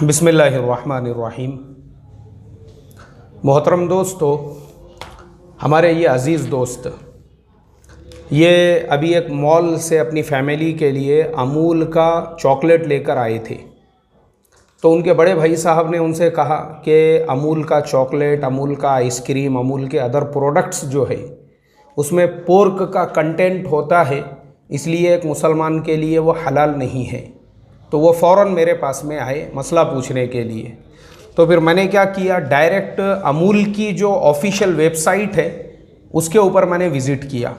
بسم اللہ الرحمن الرحیم۔ محترم دوستو، ہمارے یہ عزیز دوست یہ ابھی ایک مال سے اپنی فیملی کے لیے امول کا چاکلیٹ لے کر آئے تھے، تو ان کے بڑے بھائی صاحب نے ان سے کہا کہ امول کا چاکلیٹ، امول کا آئس کریم، امول کے ادر پروڈکٹس جو ہے اس میں پورک کا کنٹینٹ ہوتا ہے، اس لیے ایک مسلمان کے لیے وہ حلال نہیں ہے۔ تو وہ فوراً میرے پاس میں آئے مسئلہ پوچھنے کے لیے۔ تو پھر میں نے کیا کیا، ڈائریکٹ امول کی جو آفیشیل ویب سائٹ ہے اس کے اوپر میں نے وزٹ کیا،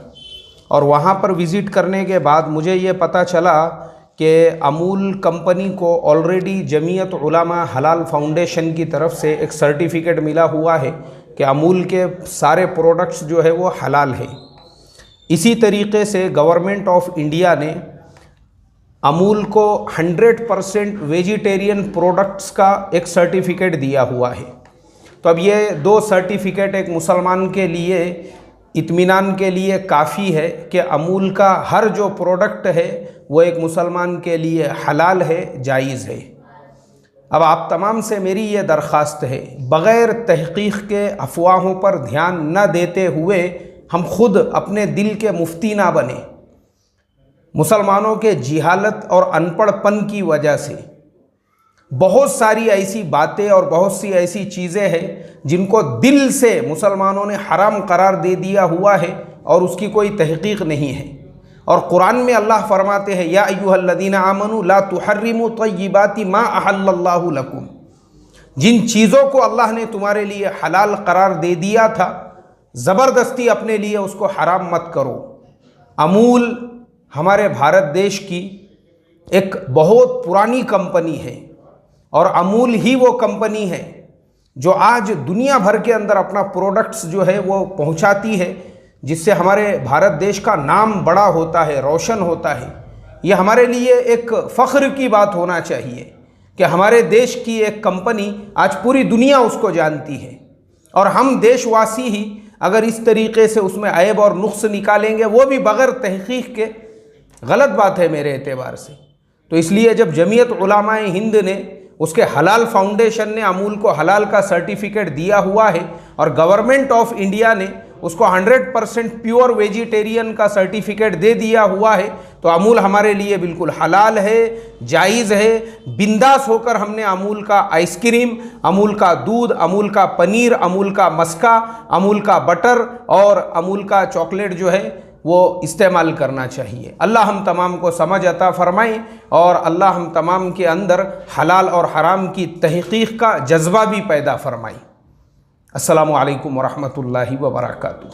اور وہاں پر وزٹ کرنے کے بعد مجھے یہ پتہ چلا کہ امول کمپنی کو آلریڈی جمعیت علماء حلال فاؤنڈیشن کی طرف سے ایک سرٹیفکیٹ ملا ہوا ہے کہ امول کے سارے پروڈکٹس جو ہے وہ حلال ہے۔ اسی طریقے سے گورنمنٹ آف انڈیا نے امول کو 100% ویجیٹیرین پروڈکٹس کا ایک سرٹیفکیٹ دیا ہوا ہے۔ تو اب یہ دو سرٹیفکیٹ ایک مسلمان کے لیے اطمینان کے لیے کافی ہے کہ امول کا ہر جو پروڈکٹ ہے وہ ایک مسلمان کے لیے حلال ہے، جائز ہے۔ اب آپ تمام سے میری یہ درخواست ہے، بغیر تحقیق کے افواہوں پر دھیان نہ دیتے ہوئے ہم خود اپنے دل کے مفتی نہ بنیں۔ مسلمانوں کے جہالت اور ان پڑھ پن کی وجہ سے بہت ساری ایسی باتیں اور بہت سی ایسی چیزیں ہیں جن کو دل سے مسلمانوں نے حرام قرار دے دیا ہوا ہے اور اس کی کوئی تحقیق نہیں ہے۔ اور قرآن میں اللہ فرماتے ہیں، یا ایھا الذین آمنوا لا تحرموا طیبات ما احل اللہ لکم، جن چیزوں کو اللہ نے تمہارے لیے حلال قرار دے دیا تھا زبردستی اپنے لیے اس کو حرام مت کرو۔ امول ہمارے بھارت دیش کی ایک بہت پرانی کمپنی ہے، اور امول ہی وہ کمپنی ہے جو آج دنیا بھر کے اندر اپنا پروڈکٹس جو ہے وہ پہنچاتی ہے، جس سے ہمارے بھارت دیش کا نام بڑا ہوتا ہے، روشن ہوتا ہے۔ یہ ہمارے لیے ایک فخر کی بات ہونا چاہیے کہ ہمارے دیش کی ایک کمپنی آج پوری دنیا اس کو جانتی ہے، اور ہم دیش واسی ہی اگر اس طریقے سے اس میں عیب اور نقص نکالیں گے، وہ بھی بغیر تحقیق کے، غلط بات ہے میرے اعتبار سے۔ تو اس لیے جب جمعیت علماء ہند نے، اس کے حلال فاؤنڈیشن نے امول کو حلال کا سرٹیفکیٹ دیا ہوا ہے، اور گورنمنٹ آف انڈیا نے اس کو 100% پیور ویجیٹیرین کا سرٹیفکیٹ دے دیا ہوا ہے، تو امول ہمارے لیے بالکل حلال ہے، جائز ہے۔ بنداس ہو کر ہم نے امول کا آئس کریم، امول کا دودھ، امول کا پنیر، امول کا مسکا، امول کا بٹر اور امول کا چاکلیٹ جو ہے وہ استعمال کرنا چاہیے۔ اللہ ہم تمام کو سمجھ عطا فرمائیں، اور اللہ ہم تمام کے اندر حلال اور حرام کی تحقیق کا جذبہ بھی پیدا فرمائیں۔ السلام علیکم ورحمۃ اللہ وبرکاتہ۔